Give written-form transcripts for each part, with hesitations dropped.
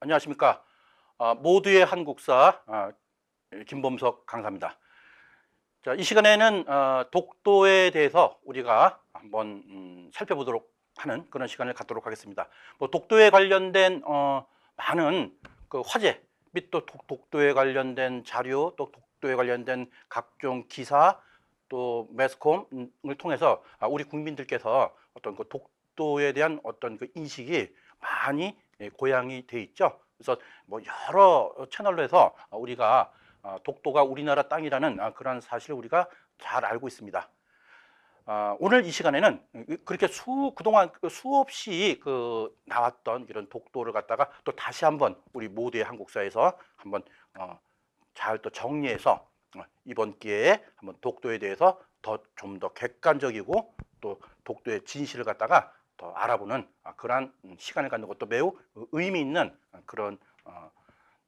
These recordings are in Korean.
안녕하십니까. 모두의 한국사 김범석 강사입니다. 자, 이 시간에는 독도에 대해서 우리가 한번 살펴보도록 하는 그런 시간을 갖도록 하겠습니다. 뭐 독도에 관련된 많은 그 화제 및 또 독도에 관련된 자료, 또 독도에 관련된 각종 기사, 또 매스컴을 통해서 우리 국민들께서 어떤 그 독도에 대한 어떤 그 인식이 많이 고양이 돼 있죠. 그래서 뭐 여러 채널로 해서 우리가 독도가 우리나라 땅이라는 그런 사실을 우리가 잘 알고 있습니다. 오늘 이 시간에는 그렇게 그동안 수없이 나왔던 이런 독도를 갖다가 또 다시 한번 우리 모두의 한국사에서 한번 잘 또 정리해서 이번 기회에 한번 독도에 대해서 좀 더 객관적이고 또 독도의 진실을 갖다가 더 알아보는 그러한 시간을 갖는 것도 매우 의미 있는 그런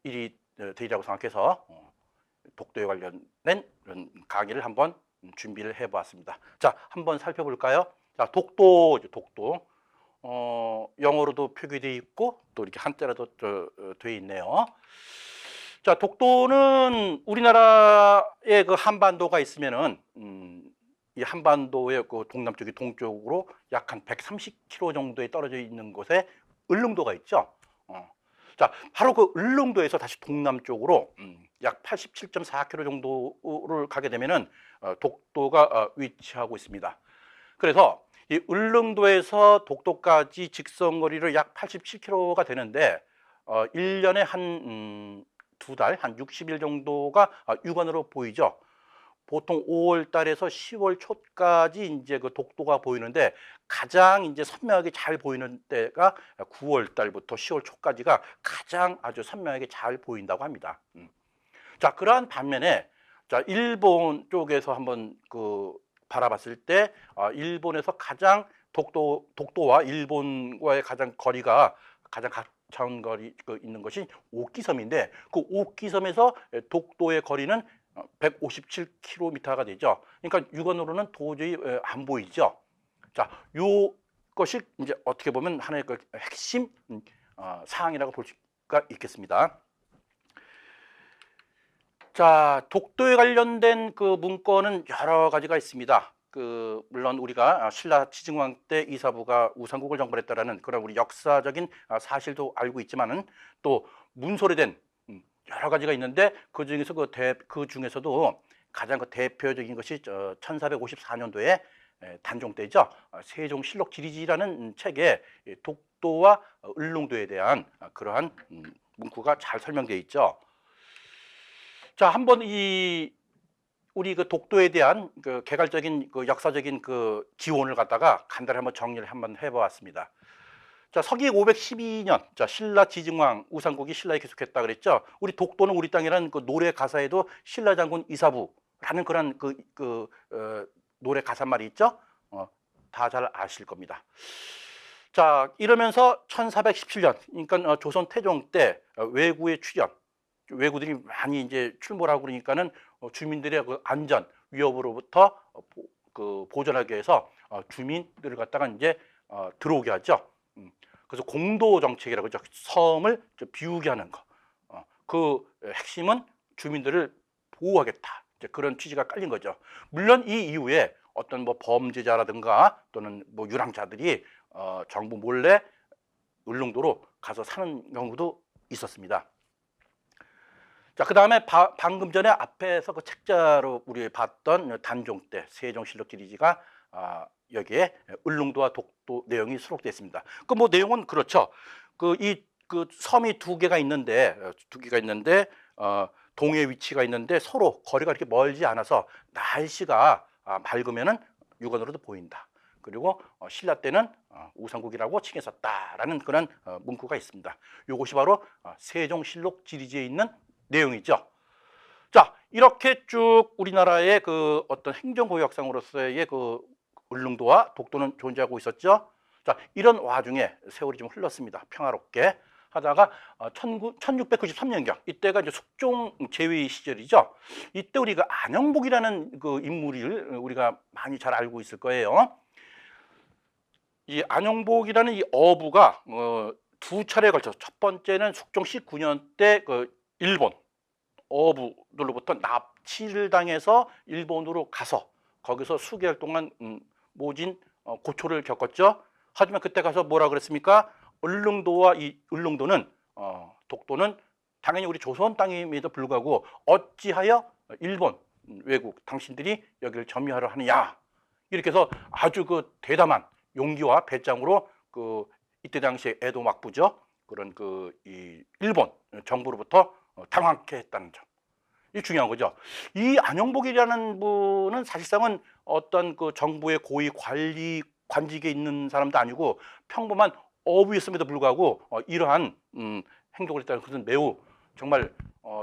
일이 되리라고 생각해서 독도에 관련된 이런 강의를 한번 준비를 해보았습니다. 자, 한번 살펴볼까요? 자, 독도. 영어로도 표기되어 있고 또 이렇게 한자로도 되어 있네요. 자, 독도는 우리나라의 그 한반도가 있으면은 이 한반도의 그 동남쪽이 동쪽으로 약 한 130km 정도에 떨어져 있는 곳에 울릉도가 있죠. 자, 바로 그 울릉도에서 다시 동남쪽으로 약 87.4km 정도를 가게 되면은 독도가 위치하고 있습니다. 그래서 이 울릉도에서 독도까지 직선거리를 약 87km가 되는데 1년에 한 2달, 한 60일 정도가 육안으로 보이죠. 보통 5월 달에서 10월 초까지 이제 그 독도가 보이는데 가장 이제 선명하게 잘 보이는 때가 9월 달부터 10월 초까지가 가장 아주 선명하게 잘 보인다고 합니다. 자, 그러한 반면에 자, 일본 쪽에서 한번 바라봤을 때 일본에서 가장 독도와 일본과의 가장 거리가 가장 가까운 거리 있는 것이 옥기섬인데 그 옥기섬에서 독도의 거리는 157km가 되죠. 그러니까 육안으로는 도저히 안 보이죠. 자, 요것이 이제 어떻게 보면 하나의 그 핵심 사항이라고 볼 수가 있겠습니다. 자, 독도에 관련된 그 문건은 여러 가지가 있습니다. 물론 우리가 신라 치증왕 때 이사부가 우상국을 정벌했다라는 그런 우리 역사적인 사실도 알고 있지만은 또 문서로된 여러 가지가 있는데 그 중에서도 가장 대표적인 것이 1454년도에 단종 때죠. 세종실록 지리지라는 책에 독도와 울릉도에 대한 그러한 문구가 잘 설명되어 있죠. 자, 한번 우리 그 독도에 대한 그 개괄적인 그 역사적인 그 기원을 갖다가 간단히 한번 정리를 한번 해보았습니다. 자, 서기 512년, 자, 신라 지증왕 우상국이 신라에 계속했다 그랬죠. 우리 독도는 우리 땅이라는 그 노래 가사에도 신라 장군 이사부라는 그런 노래 가사말이 있죠. 다 잘 아실 겁니다. 자, 이러면서 1417년, 그러니까 조선 태종 때 왜구의 출현, 왜구들이 많이 이제 출몰하고 그러니까는 주민들의 그 안전 위협으로부터 보존하기 위해서 주민들을 갖다가 이제 들어오게 하죠. 그래서 공도 정책이라고 하죠. 섬을 비우게 하는 거. 그 핵심은 주민들을 보호하겠다. 이제 그런 취지가 깔린 거죠. 물론 이 이후에 어떤 뭐 범죄자라든가 또는 뭐 유랑자들이 정부 몰래 울릉도로 가서 사는 경우도 있었습니다. 자, 그 다음에 방금 전에 앞에서 그 책자로 우리 봤던 단종 때 세종실록 지리지가 여기에 울릉도와 독도 내용이 수록되어 있습니다. 그 뭐 내용은 그렇죠. 그 섬이 두 개가 있는데 동해 위치가 있는데 서로 거리가 이렇게 멀지 않아서 날씨가 맑으면은 육안으로도 보인다. 그리고 신라 때는 우상국이라고 칭했었다라는 그런 문구가 있습니다. 이것이 바로 세종실록 지리지에 있는 내용이죠. 자, 이렇게 쭉 우리나라의 그 어떤 행정구역상으로서의 그 울릉도와 독도는 존재하고 있었죠. 자, 이런 와중에 세월이 좀 흘렀습니다. 평화롭게 하다가 1693년경 이때가 이제 숙종 제위 시절이죠. 이때 우리가 안영복이라는 그 인물을 우리가 많이 잘 알고 있을 거예요. 이 안영복이라는 이 어부가 두 차례에 걸쳐 첫 번째는 숙종 19년 때 그 일본 어부들로부터 납치를 당해서 일본으로 가서 거기서 수개월 동안 모진 고초를 겪었죠. 하지만 그때 가서 뭐라 그랬습니까? 울릉도와 이 울릉도는 독도는 당연히 우리 조선 땅임에도 불구하고 어찌하여 일본 외국 당신들이 여기를 점유하려 하느냐, 이렇게 해서 아주 그 대담한 용기와 배짱으로 그 이때 당시에 에도 막부죠, 그런 그 이 일본 정부로부터 당황케 했다는 점, 이 중요한 거죠. 이 안영복이라는 분은 사실상은 어떤 그 정부의 고위 관리 관직에 있는 사람도 아니고 평범한 어부였음에도 불구하고 이러한 행동을 했다는 것은 매우 정말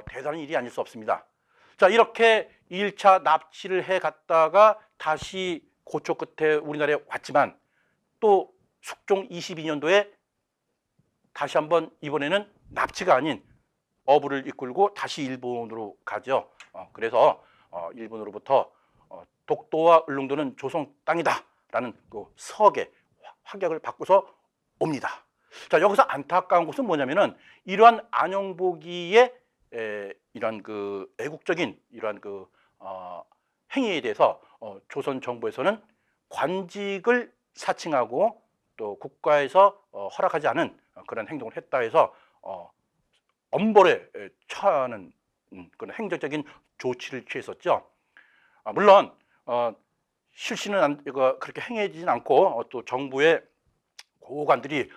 대단한 일이 아닐 수 없습니다. 자, 이렇게 1차 납치를 해 갔다가 다시 고초 끝에 우리나라에 왔지만 또 숙종 22년도에 다시 한번 이번에는 납치가 아닌 어부를 이끌고 다시 일본으로 가죠. 그래서 일본으로부터 독도와 울릉도는 조선 땅이다라는 그 서계 확약을 받고서 옵니다. 자, 여기서 안타까운 것은 뭐냐면은 이러한 안영복이의 이런 그 애국적인 이러한 그 행위에 대해서 조선 정부에서는 관직을 사칭하고 또 국가에서 허락하지 않은 그런 행동을 했다 해서 엄벌에 처하는 그런 행정적인 조치를 취했었죠. 물론 실시는 그렇게 행해지진 않고 또 정부의 고관들이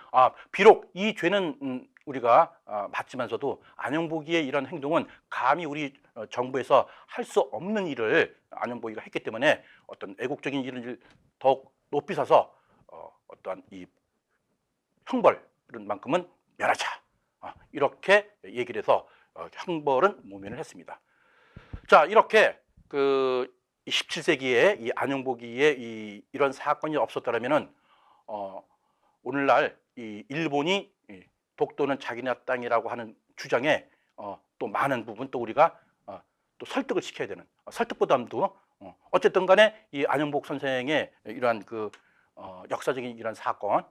비록 이 죄는 우리가 맞지만서도 안영복이의 이런 행동은 감히 우리 정부에서 할 수 없는 일을 안영복이가 했기 때문에 어떤 애국적인 일을 더욱 높이 사서 어떠한 이 형벌만큼은 면하자, 이렇게 얘기를 해서 형벌은 모면을 했습니다. 자, 이렇게 그 17세기에 이 안영복이의 이런 사건이 없었다면은 오늘날 이 일본이 독도는 자기네 땅이라고 하는 주장에 또 많은 부분 또 우리가 또 설득을 시켜야 되는, 설득보다도 어쨌든 간에 이 안영복 선생의 이러한 그 역사적인 이런 사건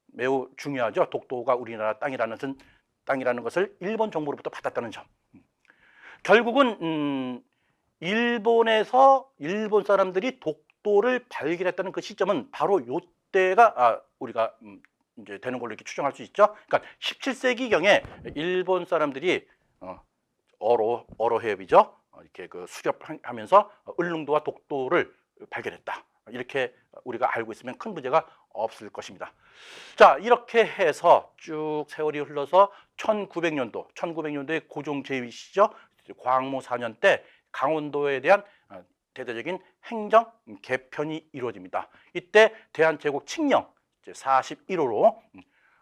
매우 중요하죠. 독도가 우리나라 땅이라는 것을 일본 정부로부터 받았다는 점. 결국은 일본에서 일본 사람들이 독도를 발견했다는 그 시점은 바로 요때가 우리가 이제 되는 걸로 이렇게 추정할 수 있죠. 그러니까 17세기경에 일본 사람들이 어로 해협이죠. 이렇게 그 수렵하면서 울릉도와 독도를 발견했다, 이렇게 우리가 알고 있으면 큰 문제가 없을 것입니다. 자, 이렇게 해서 쭉 세월이 흘러서 1900년도에 고종 제2시죠. 광무 4년 때 강원도에 대한 대대적인 행정 개편이 이루어집니다. 이때 대한제국 칙령 41호로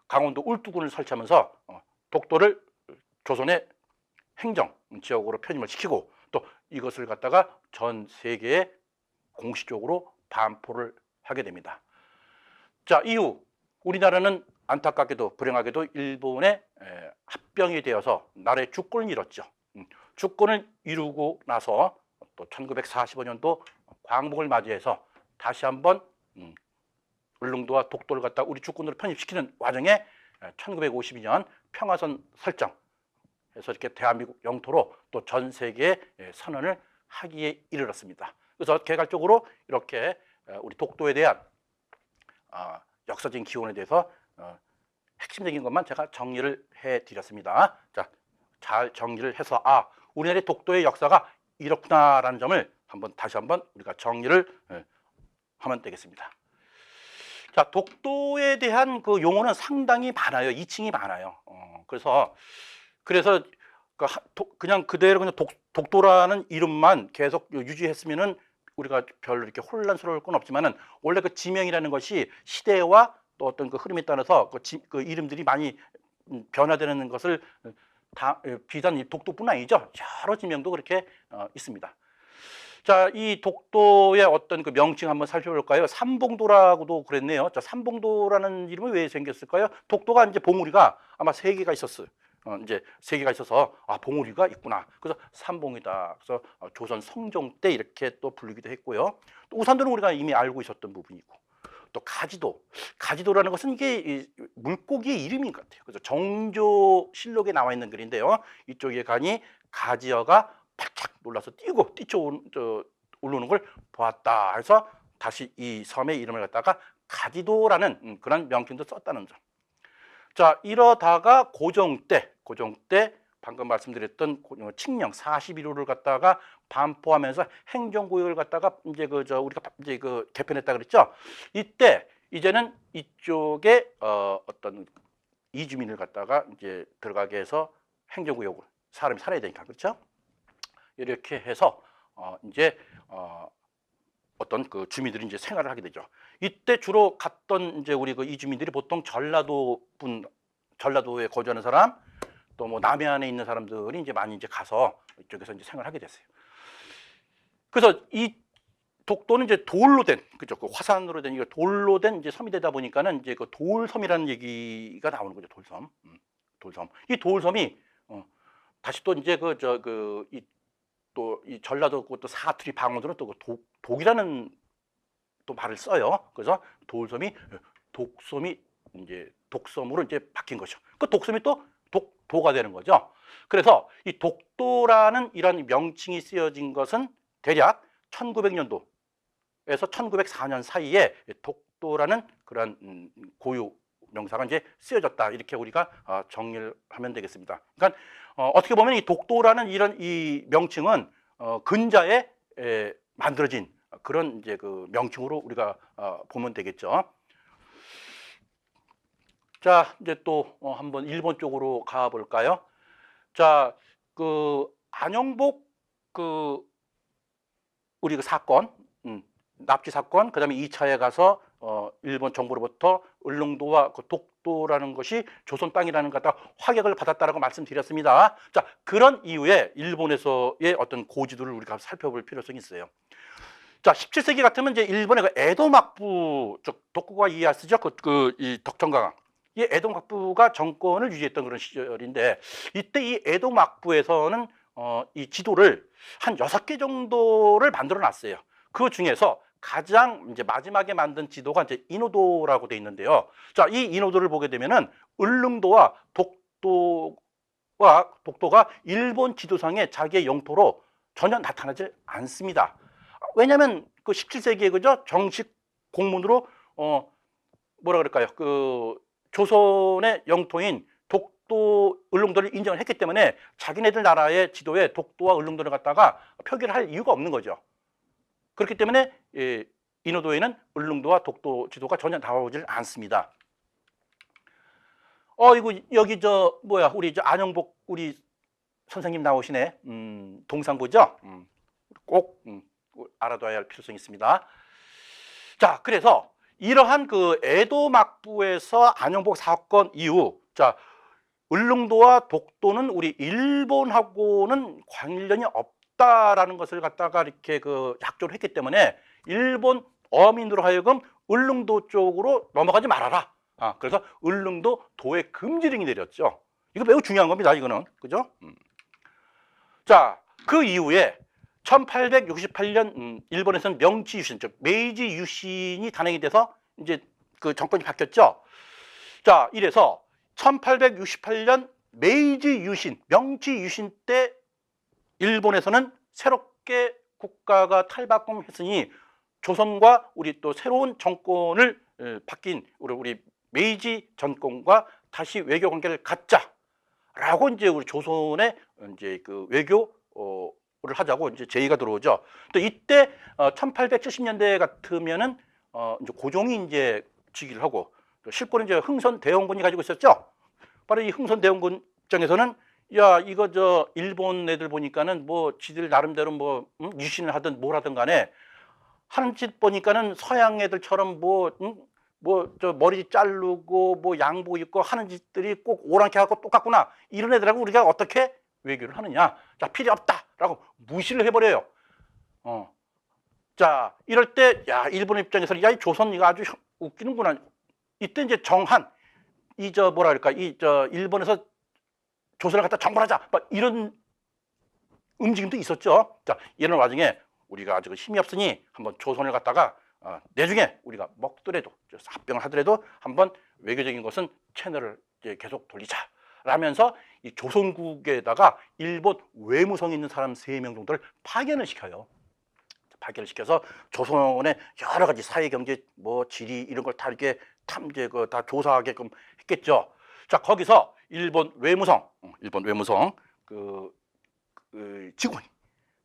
강원도 울두군을 설치하면서 독도를 조선의 행정 지역으로 편입을 시키고 또 이것을 갖다가 전 세계에 공식적으로 반포를 하게 됩니다. 자, 이후 우리나라는 안타깝게도 불행하게도 일본의 합병이 되어서 나라의 주권을 잃었죠. 주권을 이루고 나서 또 1945년도 광복을 맞이해서 다시 한번 울릉도와 독도를 갖다 우리 주권으로 편입시키는 와중에 1952년 평화선 설정 해서 이렇게 대한민국 영토로 또 전 세계에 선언을 하기에 이르렀습니다. 그래서 개괄적으로 이렇게 우리 독도에 대한 역사적인 기원에 대해서 핵심적인 것만 제가 정리를 해드렸습니다. 자, 잘 정리를 해서 우리나라의 독도의 역사가 이렇구나라는 점을 다시 한번 우리가 정리를 하면 되겠습니다. 자, 독도에 대한 그 용어는 상당히 많아요. 이칭이 많아요. 그래서 그냥 그대로 그냥 독도라는 이름만 계속 유지했으면은 우리가 별로 이렇게 혼란스러울 건 없지만은 원래 그 지명이라는 것이 시대와 또 어떤 그 흐름에 따라서 그 이름들이 많이 변화되는 것을 비단 이 독도뿐 아니죠. 여러 지명도 그렇게 있습니다. 자, 이 독도의 어떤 그 명칭 한번 살펴볼까요? 삼봉도라고도 그랬네요. 자, 삼봉도라는 이름이 왜 생겼을까요? 독도가 이제 봉우리가 아마 3개가 있었어요. 이제 3개가 있어서 봉우리가 있구나. 그래서 삼봉이다. 그래서 조선 성종 때 이렇게 또 부르기도 했고요. 또 우산도는 우리가 이미 알고 있었던 부분이고, 또 가지도라는 것은 이게 물고기의 이름인 것 같아요. 그래서 정조실록에 나와 있는 글인데요. 이쪽에 가니 가지어가 팔짝 놀라서 뛰고 올라오는 걸 보았다. 해서 다시 이 섬의 이름을 갖다가 가지도라는 그런 명칭도 썼다는 점. 자, 이러다가 고종 때 방금 말씀드렸던 칙령 41호를 갖다가 반포하면서 행정구역을 갖다가 이제 우리가 이제 개편했다 그랬죠. 이때 이제는 이쪽에 어떤 이주민을 갖다가 이제 들어가게 해서 행정구역을 사람이 살아야 되니까 그렇죠. 이렇게 해서 이제 어떤 그 주민들이 이제 생활을 하게 되죠. 이때 주로 갔던 이제 우리 그 이주민들이 보통 전라도에 거주하는 사람, 또 뭐 남해안에 있는 사람들이 이제 많이 이제 가서 이쪽에서 이제 생활하게 됐어요. 그래서 이 독도는 이제 돌로 된, 그죠? 그 화산으로 된, 이거 돌로 된 이제 섬이 되다 보니까는 이제 그 돌섬이라는 얘기가 나오는 거죠. 돌섬. 돌섬. 이 돌섬이 다시 또 이제 이 전라도 또 사투리 방언으로 또 독이라는 또 말을 써요. 그래서 돌섬이 독섬이 이제 독섬으로 이제 바뀐 거죠. 그 독섬이 또 독도가 되는 거죠. 그래서 이 독도라는 이런 명칭이 쓰여진 것은 대략 1900년도에서 1904년 사이에 독도라는 그런 고유 명사가 이제 쓰여졌다. 이렇게 우리가 정리를 하면 되겠습니다. 그러니까 어떻게 보면 이 독도라는 이 명칭은 근자에 만들어진 그런 이제 그 명칭으로 우리가 보면 되겠죠. 자, 이제 또 한번 일본 쪽으로 가 볼까요? 자, 그 안영복 우리 그 사건, 납치 사건, 그다음에 2차에 가서 일본 정부로부터 울릉도와 그 독도라는 것이 조선 땅이라는 것 갖다 확약을 받았다라고 말씀드렸습니다. 자, 그런 이후에 일본에서의 어떤 고지도를 우리가 살펴볼 필요성이 있어요. 자, 17세기 같으면 이제 일본의 그 에도 막부, 독고가 이에야스죠. 이 덕정강. 이 에도 막부가 정권을 유지했던 그런 시절인데, 이때 이 에도 막부에서는 이 지도를 한 6개 정도를 만들어 놨어요. 그 중에서 가장 이제 마지막에 만든 지도가 이제 인호도라고 돼 있는데요. 자, 이 인호도를 보게 되면은 울릉도와 독도가 일본 지도상에 자기의 영토로 전혀 나타나지 않습니다. 왜냐하면 그 17세기에 그죠? 정식 공문으로 뭐라 그럴까요? 그 조선의 영토인 독도, 울릉도를 인정을 했기 때문에 자기네들 나라의 지도에 독도와 울릉도를 갖다가 표기를 할 이유가 없는 거죠. 그렇기 때문에 인호도에는 울릉도와 독도 지도가 전혀 나오질 않습니다. 이거 여기 우리 안영복 우리 선생님 나오시네. 동상보죠. 꼭 알아둬야 할 필요성이 있습니다. 자, 그래서 이러한 그 에도 막부에서 안영복 사건 이후, 자, 울릉도와 독도는 우리 일본하고는 관련이 없다라는 것을 갖다가 이렇게 약조를 했기 때문에 일본 어민으로 하여금 울릉도 쪽으로 넘어가지 말아라. 그래서 울릉도 도의 금지령이 내렸죠. 이거 매우 중요한 겁니다. 이거는 그죠? 자, 그 이후에 1868년 일본에서는 명치 유신, 즉 메이지 유신이 단행이 돼서 이제 그 정권이 바뀌었죠. 자, 이래서 1868년 메이지 유신, 명치 유신 때 일본에서는 새롭게 국가가 탈바꿈했으니 조선과 우리 또 새로운 정권을 바뀐 우리 메이지 정권과 다시 외교 관계를 갖자라고 이제 우리 조선의 이제 그 외교를 하자고 이제 제의가 들어오죠. 또 이때 1870년대 같으면은 이제 고종이 이제 즉위를 하고 또 실권은 이제 흥선대원군이 가지고 있었죠. 바로 이 흥선대원군 입장에서는 야, 이거 일본 애들 보니까는 뭐 지들 나름대로 뭐 유신을 하든 뭘 하든 간에 하는 짓 보니까는 서양 애들처럼 머리 자르고 뭐 양복 입고 하는 짓들이 꼭 오랑캐 하고 똑같구나. 이런 애들하고 우리가 어떻게 외교를 하느냐. 자, 필요 없다라고 무시를 해버려요. 자, 이럴 때 야, 일본 입장에서는 야, 이 조선 이거 아주 웃기는구나. 이때 이제 정한 일본에서 조선을 갖다 정벌하자. 막 이런 움직임도 있었죠. 자, 이런 와중에 우리가 아직 힘이 없으니 한번 조선을 갖다가 내중에 우리가 먹더라도 합병을 하더라도 한번 외교적인 것은 채널을 이제 계속 돌리자라면서 이 조선국에다가 일본 외무성에 있는 사람 3명 정도를 파견을 시켜요. 파견을 시켜서 조선의 여러 가지 사회, 경제, 뭐 지리 이런 걸 다 이렇게 탐제 다 조사하게끔 했겠죠. 자, 거기서 일본 외무성 직원이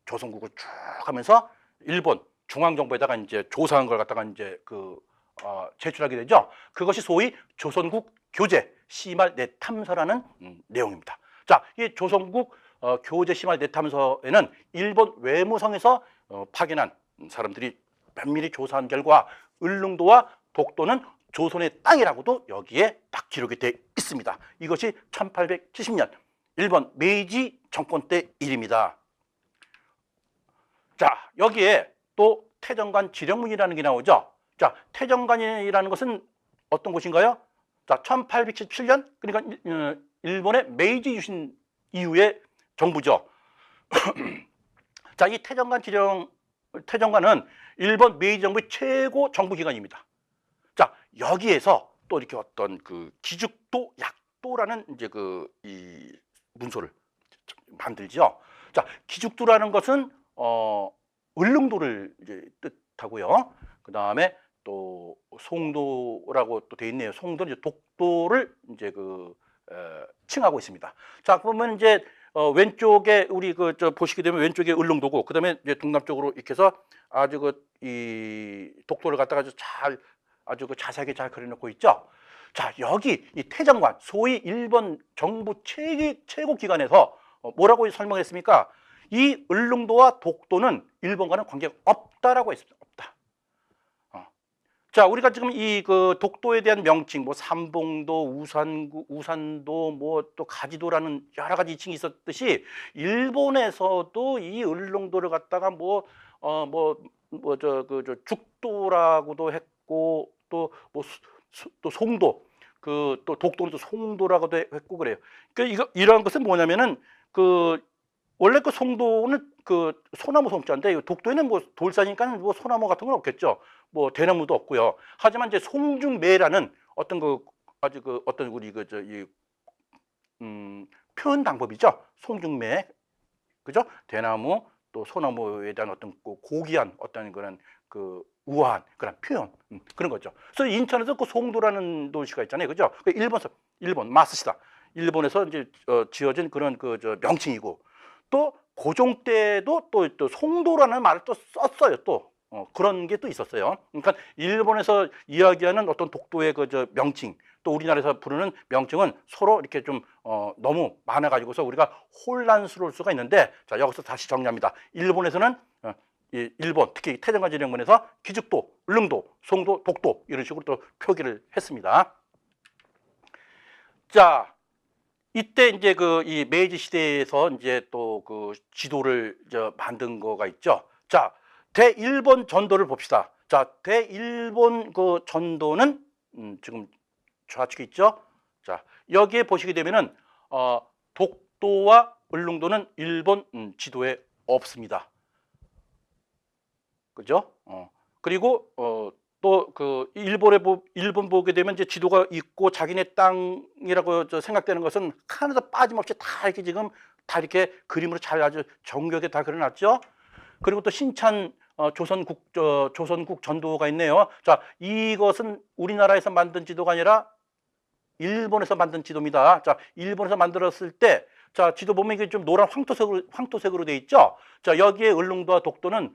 조선국을 쭉 하면서 일본 중앙정부에다가 이제 조사한 걸 갖다가 이제 제출하게 되죠. 그것이 소위 조선국 교재 시말 내탐서라는 내용입니다. 자, 이 조선국 교재 시말 내탐서에는 일본 외무성에서 파견한 사람들이 면밀히 조사한 결과 을릉도와 독도는 조선의 땅이라고도 여기에 딱 기록이 되어 있습니다. 이것이 1870년 일본 메이지 정권 때 일입니다. 자, 여기에 또 태정관 지령문이라는 게 나오죠. 자, 태정관이라는 것은 어떤 곳인가요? 자, 1817년 그러니까 일본의 메이지 유신 이후의 정부죠. 자, 이 태정관은 일본 메이지 정부의 최고 정부기관입니다. 자, 여기에서 또 이렇게 어떤 기죽도 약도라는 이제 이 문서를 만들죠. 자, 기죽도라는 것은 을릉도를 이제 뜻하고요. 그 다음에 또 송도라고 또 돼 있네요. 송도는 이제 독도를 이제 칭하고 있습니다. 자, 그러면 이제 왼쪽에 우리 보시게 되면 왼쪽에 을릉도고, 그 다음에 이제 동남쪽으로 이렇게 해서 아주 이 독도를 갖다가 아주 자세하게 잘 그려놓고 있죠. 자, 여기 이 태정관, 소위 일본 정부 최고 기관에서 뭐라고 설명했습니까? 이 을릉도와 독도는 일본과는 관계가 없다라고 했습니다. 없다. 자, 우리가 지금 이 독도에 대한 명칭, 뭐 삼봉도, 우산도, 뭐 또 가지도라는 여러 가지 칭이 있었듯이 일본에서도 이 을릉도를 갖다가 죽도라고도 했고 또 또 송도, 또 독도는 또 송도라고도 했고 그래요. 그러니까 이러한 것은 뭐냐면은 원래 송도는 소나무 송자인데 독도에는 뭐 돌산이니까 뭐 소나무 같은 건 없겠죠. 뭐 대나무도 없고요. 하지만 이제 송중매라는 어떤 아주 어떤 우리 표현 방법이죠. 송중매, 그죠? 대나무 또 소나무에 대한 어떤 고귀한 어떤 그런 우아한 그런 표현, 그런 거죠. 그래서 인천에서 송도라는 도시가 있잖아요, 그죠? 일본 마쓰시다. 일본에서 이제 지어진 그런 명칭이고, 또 고종 때도 또 송도라는 말을 또 썼어요. 또 그런 게 또 있었어요. 그러니까 일본에서 이야기하는 어떤 독도의 명칭, 또 우리나라에서 부르는 명칭은 서로 이렇게 좀 너무 많아가지고서 우리가 혼란스러울 수가 있는데, 자, 여기서 다시 정리합니다. 일본에서는 일본 특히 태정관 지령문에서 기죽도, 을릉도, 송도, 독도 이런 식으로 또 표기를 했습니다. 자, 이때 이제 이 메이지 시대에서 이제 또 지도를 만든 거가 있죠. 자, 대일본 전도를 봅시다. 자, 대일본 전도는 지금 좌측에 있죠. 자, 여기에 보시게 되면은 독도와 을릉도는 일본 지도에 없습니다. 그죠? 그리고 또 일본 보게 되면 이제 지도가 있고 자기네 땅이라고 생각되는 것은 하나도 빠짐없이 다 이렇게 지금 다 이렇게 그림으로 잘 아주 정교하게 다 그려놨죠. 그리고 또 신찬 조선국 전도가 있네요. 자, 이것은 우리나라에서 만든 지도가 아니라 일본에서 만든 지도입니다. 자, 일본에서 만들었을 때, 자, 지도 보면 이게 좀 노란 황토색으로 돼 있죠. 자, 여기에 을릉도와 독도는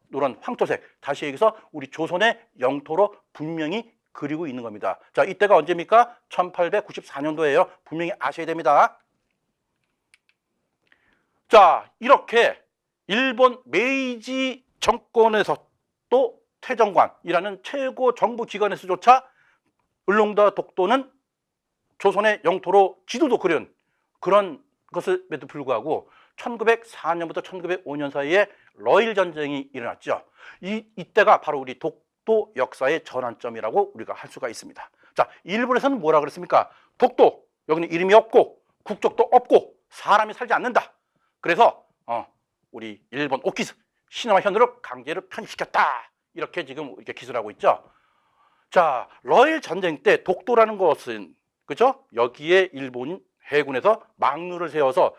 노란 황토색. 다시 여기서 우리 조선의 영토로 분명히 그리고 있는 겁니다. 자, 이때가 언제입니까? 1894년도예요. 분명히 아셔야 됩니다. 자, 이렇게 일본 메이지 정권에서 또 태정관이라는 최고 정부 기관에서조차 을릉도와 독도는 조선의 영토로 지도도 그린 그런 것에도 불구하고 1904년부터 1905년 사이에 러일 전쟁이 일어났죠. 이때가 바로 우리 독도 역사의 전환점이라고 우리가 할 수가 있습니다. 자, 일본에서는 뭐라 그랬습니까? 독도, 여기는 이름이 없고 국적도 없고 사람이 살지 않는다. 그래서 우리 일본 오키스 시나마 현으로 강제로 편입시켰다. 이렇게 지금 이렇게 기술하고 있죠. 자, 러일 전쟁 때 독도라는 것은 그죠? 여기에 일본 해군에서 막루를 세워서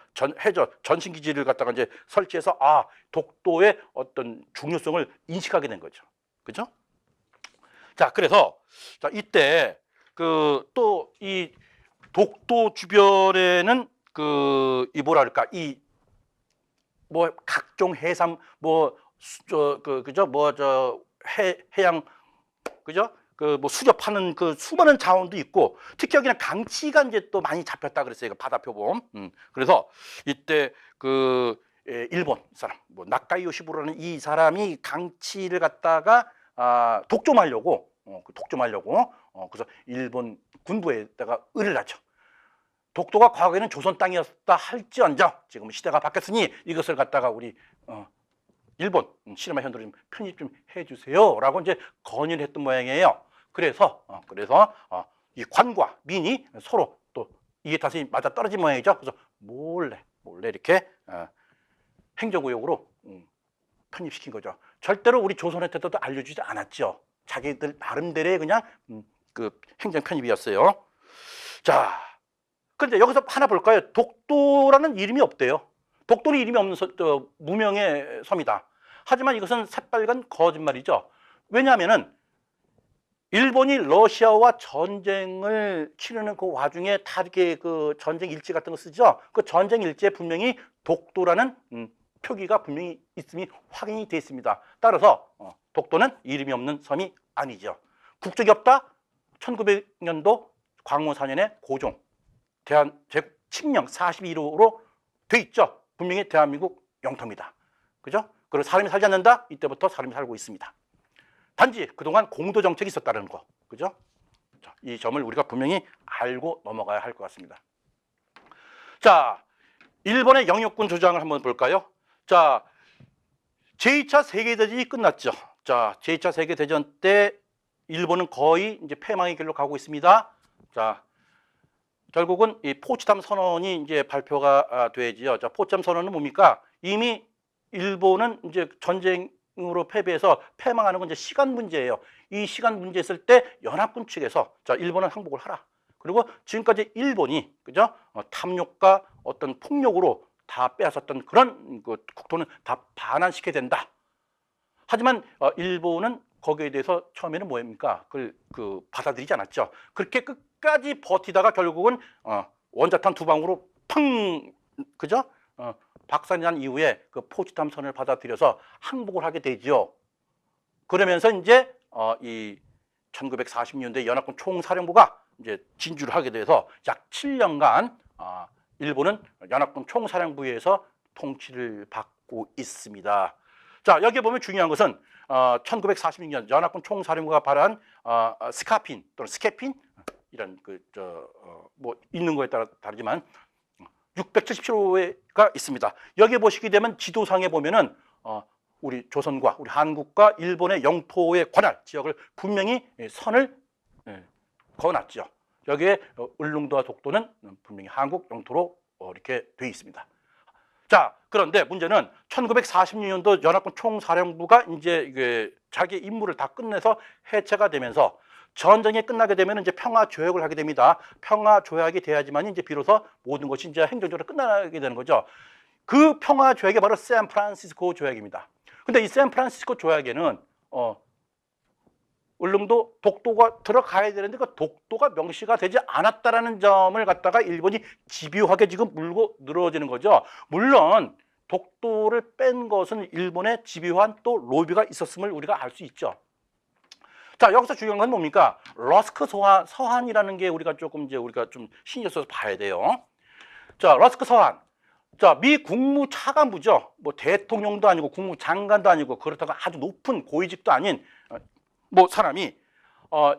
전신 기지를 갖다가 이제 설치해서 독도의 어떤 중요성을 인식하게 된 거죠. 그죠? 자, 그래서 자, 이때 그 또 이 독도 주변에는 이 뭐랄까 이 뭐 각종 해상 그죠? 해양 그죠? 뭐 수렵하는 그 수많은 자원도 있고, 특히 여기는 강치가 이제 또 많이 잡혔다 그랬어요. 바다 표범. 그래서 이때 일본 사람 나카이 요시부라는 이 사람이 강치를 갖다가 독점하려고 그래서 일본 군부에다가 의뢰를 하죠. 독도가 과거에는 조선 땅이었다 할지언정 지금 시대가 바뀌었으니 이것을 갖다가 우리 일본 시리마 현도로 좀 편입 좀 해주세요라고 이제 건의를 했던 모양이에요. 그래서 이 관과 민이 서로 또 이게 다시 맞아 떨어진 모양이죠. 그래서 몰래 이렇게 행정구역으로 편입시킨 거죠. 절대로 우리 조선한테도 알려주지 않았죠. 자기들 나름대로의 그냥 그 행정 편입이었어요. 자, 그런데 여기서 하나 볼까요? 독도라는 이름이 없대요. 독도는 이름이 없는 무명의 섬이다. 하지만 이것은 새빨간 거짓말이죠. 왜냐하면은 일본이 러시아와 전쟁을 치르는 그 와중에 다 이렇게 그 전쟁 일지 같은 거 쓰죠. 그 전쟁 일지에 분명히 독도라는 표기가 분명히 있음이 확인이 돼 있습니다. 따라서 독도는 이름이 없는 섬이 아니죠. 국적이 없다. 1900년도 광무 4년에 고종 제국 칙령 42호로 돼 있죠. 분명히 대한민국 영토입니다. 그죠? 그리고 사람이 살지 않는다. 이때부터 사람이 살고 있습니다. 단지 그동안 공도 정책이 있었다는 거. 그죠? 자, 이 점을 우리가 분명히 알고 넘어가야 할 것 같습니다. 자, 일본의 영유권 주장을 한번 볼까요? 자, 제2차 세계대전이 끝났죠. 자, 제2차 세계대전 때 일본은 거의 이제 패망의 길로 가고 있습니다. 자, 결국은 이 포츠담 선언이 이제 발표가 되지요. 자, 포츠담 선언은 뭡니까? 이미 일본은 이제 전쟁으로 패배해서 패망하는 건 이제 시간 문제예요. 이 시간 문제 있을 때 연합군 측에서 자, 일본은 항복을 하라. 그리고 지금까지 일본이 그죠? 탐욕과 어떤 폭력으로 다 빼앗았던 그런 그 국토는 다 반환시켜야 된다. 하지만 일본은 거기에 대해서 처음에는 뭐입니까? 그걸 받아들이지 않았죠. 그렇게 끝까지 버티다가 결국은 원자탄 두 방으로 팡 그죠? 박살이 난 이후에 그 포츠담 선을 받아들여서 항복을 하게 되죠. 그러면서 이제 이 1940년대 연합군 총사령부가 이제 진주를 하게 돼서 약 7년간 일본은 연합군 총사령부에서 통치를 받고 있습니다. 자, 여기 보면 중요한 것은 1946년 연합군 총사령부가 발한 스카핀 또는 스케핀 이런 뭐 있는 거에 따라 다르지만 677호가 있습니다. 여기 보시게 되면 지도상에 보면은 우리 조선과 우리 한국과 일본의 영토에 관할 지역을 분명히 선을 그어놨죠. 여기에 울릉도와 독도는 분명히 한국 영토로 이렇게 돼 있습니다. 자, 그런데 문제는 1946년도 연합군 총사령부가 이제 이게 자기 임무를 다 끝내서 해체가 되면서 전쟁이 끝나게 되면 이제 평화 조약을 하게 됩니다. 평화 조약이 돼야지만 이제 비로소 모든 것이 이제 행정적으로 끝나게 되는 거죠. 그 평화 조약이 바로 샌프란시스코 조약입니다. 근데 이 샌프란시스코 조약에는 울릉도 독도가 들어가야 되는데 그 독도가 명시가 되지 않았다라는 점을 갖다가 일본이 집요하게 지금 물고 늘어지는 거죠. 물론 독도를 뺀 것은 일본의 집요한 또 로비가 있었음을 우리가 알 수 있죠. 자, 여기서 중요한 건 뭡니까? 러스크 서한이라는 게 우리가 좀 신경 써서 봐야 돼요. 자, 러스크 서한. 자, 미 국무차관부죠. 뭐 대통령도 아니고 국무장관도 아니고 그렇다고 아주 높은 고위직도 아닌 뭐 사람이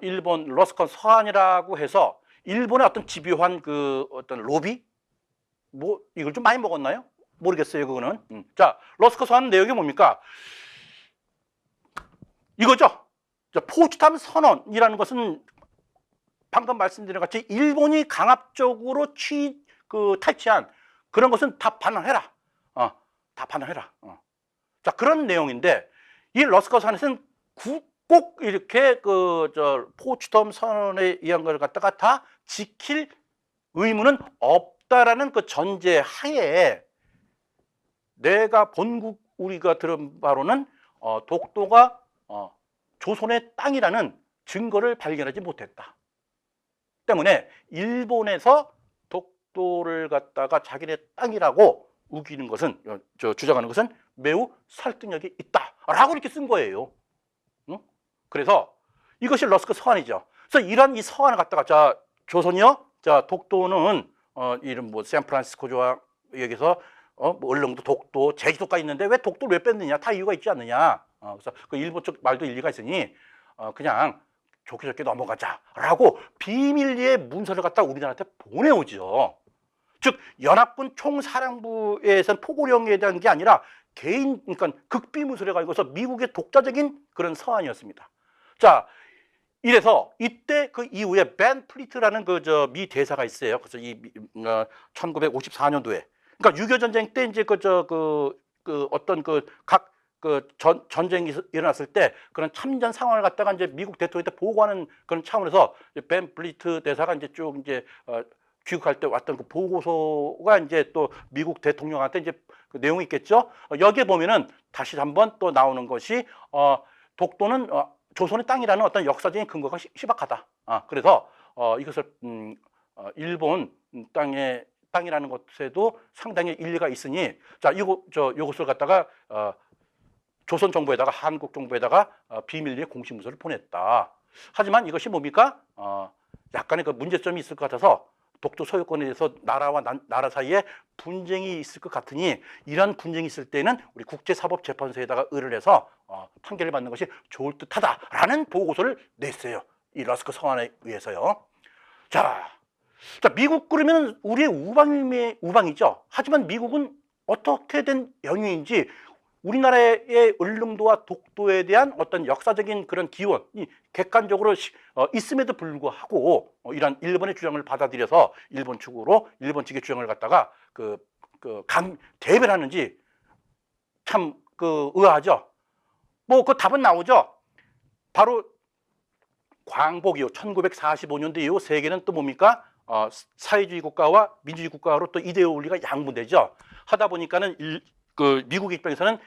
일본 러스크 서한이라고 해서 일본의 어떤 집요한 그 어떤 로비 뭐 이걸 좀 많이 먹었나요? 모르겠어요, 그거는. 자, 러스크 서한 내용이 뭡니까? 이거죠. 포츠담 선언이라는 것은 방금 말씀드린 것 같이 일본이 강압적으로 탈취한 그런 것은 다 반환해라. 다 반환해라. 자, 그런 내용인데 이 러스크 서한에서는 꼭 이렇게 포츠덤 선언에 의한 걸 갖다가 다 지킬 의무는 없다라는 그 전제 하에 내가 본국 우리가 들은 바로는 독도가 조선의 땅이라는 증거를 발견하지 못했다. 때문에 일본에서 독도를 갖다가 자기네 땅이라고 우기는 것은 주장하는 것은 매우 설득력이 있다라고 이렇게 쓴 거예요. 응? 그래서 이것이 러스크 서한이죠. 그래서 이런 이 서한을 갖다가 자 조선이요, 자 독도는 이름 뭐 샌프란시스코 조약 여기서 뭐 울릉도, 독도, 제주도까지 있는데 왜 독도를 왜 뺐느냐? 다 이유가 있지 않느냐? 그래서 그 일본 쪽 말도 일리가 있으니 그냥 좋게 좋게 넘어가자라고 비밀리에 문서를 갖다 우리나라한테 보내오죠. 즉 연합군 총사령부에선 포고령에 대한 게 아니라 개인, 그러니까 극비 문서를 가지고서 미국의 독자적인 그런 서한이었습니다. 자, 이래서 이때 그 이후에 벤 플리트라는 미 대사가 있어요. 그래서 1954년도에, 그러니까 6.25 전쟁 때 이제 어떤 전쟁이 일어났을 때 그런 참전 상황을 갖다가 이제 미국 대통령한테 보고하는 그런 차원에서 벤 플리트 대사가 이제 쭉 이제 귀국할 때 왔던 그 보고서가 이제 또 미국 대통령한테 이제 그 내용이 있겠죠. 여기에 보면은 다시 한번 또 나오는 것이 독도는 조선의 땅이라는 어떤 역사적인 근거가 희박하다. 그래서 이것을 일본 땅이라는 것에도 상당히 일리가 있으니, 자, 요것을 갖다가 조선 정부에다가 한국 정부에다가 비밀리에 공식 문서를 보냈다. 하지만 이것이 뭡니까? 약간의 그 문제점이 있을 것 같아서 독도 소유권에 대해서 나라와 나라 사이에 분쟁이 있을 것 같으니 이런 분쟁이 있을 때는 우리 국제사법재판소에다가 의뢰를 해서 판결을 받는 것이 좋을 듯하다라는 보고서를 냈어요. 이 러스크 서한에 의해서요. 자, 미국 그러면 우리의 우방이죠. 하지만 미국은 어떻게 된 영유인지 우리나라의 울릉도와 독도에 대한 어떤 역사적인 그런 기원이 객관적으로 있음에도 불구하고 이런 일본의 주장을 받아들여서 일본 측의 주장을 갖다가 대변하는지 참 의아하죠. 뭐 그 답은 나오죠. 바로 광복이요. 1945년도 이후 세계는 또 뭡니까? 사회주의 국가와 민주주의 국가로 또 이데올리가 양분되죠. 하다 보니까는 미국 입장에서는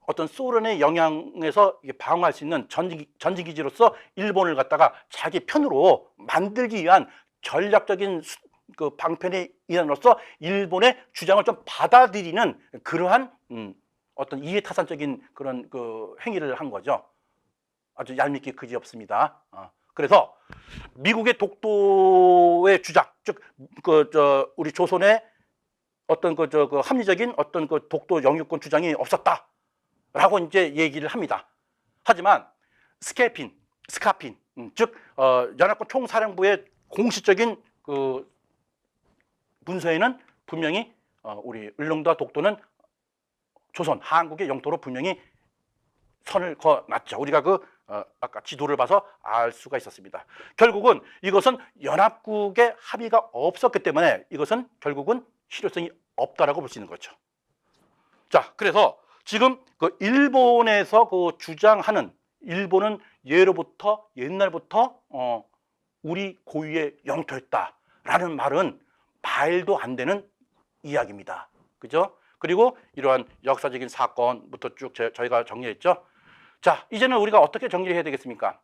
어떤 소련의 영향에서 방어할 수 있는 전지기지로서 일본을 갖다가 자기 편으로 만들기 위한 전략적인 방편의 일환으로서 일본의 주장을 좀 받아들이는 그러한 어떤 이해타산적인 그런 행위를 한 거죠. 아주 얄밉기 그지없습니다. 그래서 미국의 독도의 주장, 즉 우리 조선의 어떤 합리적인 어떤 독도 영유권 주장이 없었다라고 이제 얘기를 합니다. 하지만 스카핀, 즉 연합군 총사령부의 공식적인 문서에는 분명히 우리 울릉도와 독도는 조선, 한국의 영토로 분명히 선을 그어놨죠. 우리가 아까 지도를 봐서 알 수가 있었습니다. 결국은 이것은 연합국의 합의가 없었기 때문에 이것은 결국은 실효성이 없다라고 볼 수 있는 거죠. 자, 그래서 지금 일본에서 주장하는, 일본은 옛날부터 우리 고유의 영토였다라는 말은 말도 안 되는 이야기입니다. 그죠? 그리고 이러한 역사적인 사건부터 쭉 저희가 정리했죠. 자, 이제는 우리가 어떻게 정리를 해야 되겠습니까?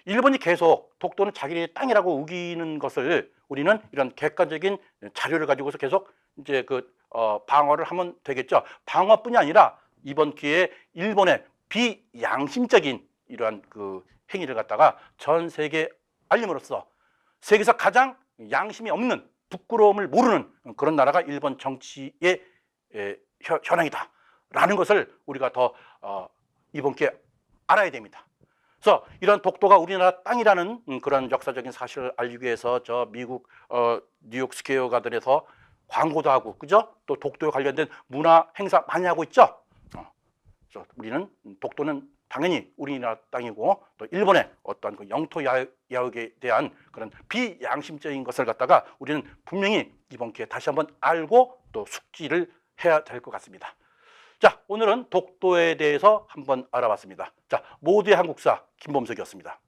일본이 계속 독도는 자기네 땅이라고 우기는 것을 우리는 이런 객관적인 자료를 가지고서 계속 이제 방어를 하면 되겠죠. 방어뿐이 아니라 이번 기회에 일본의 비양심적인 이러한 행위를 갖다가 전 세계에 알림으로써 세계에서 가장 양심이 없는, 부끄러움을 모르는 그런 나라가 일본 정치의 현황이다라는 것을 우리가 더 이번 기회에 알아야 됩니다. 그래서 이런 독도가 우리나라 땅이라는 그런 역사적인 사실을 알리기 위해서 미국 뉴욕 스퀘어 가든에서 광고도 하고, 그죠? 또 독도에 관련된 문화 행사 많이 하고 있죠. 그래서 우리는 독도는 당연히 우리나라 땅이고, 또 일본의 어떤 영토 야욕에 대한 그런 비양심적인 것을 갖다가 우리는 분명히 이번 기회에 다시 한번 알고 또 숙지를 해야 될 것 같습니다. 자, 오늘은 독도에 대해서 한번 알아봤습니다. 자, 모두의 한국사 김범석이었습니다.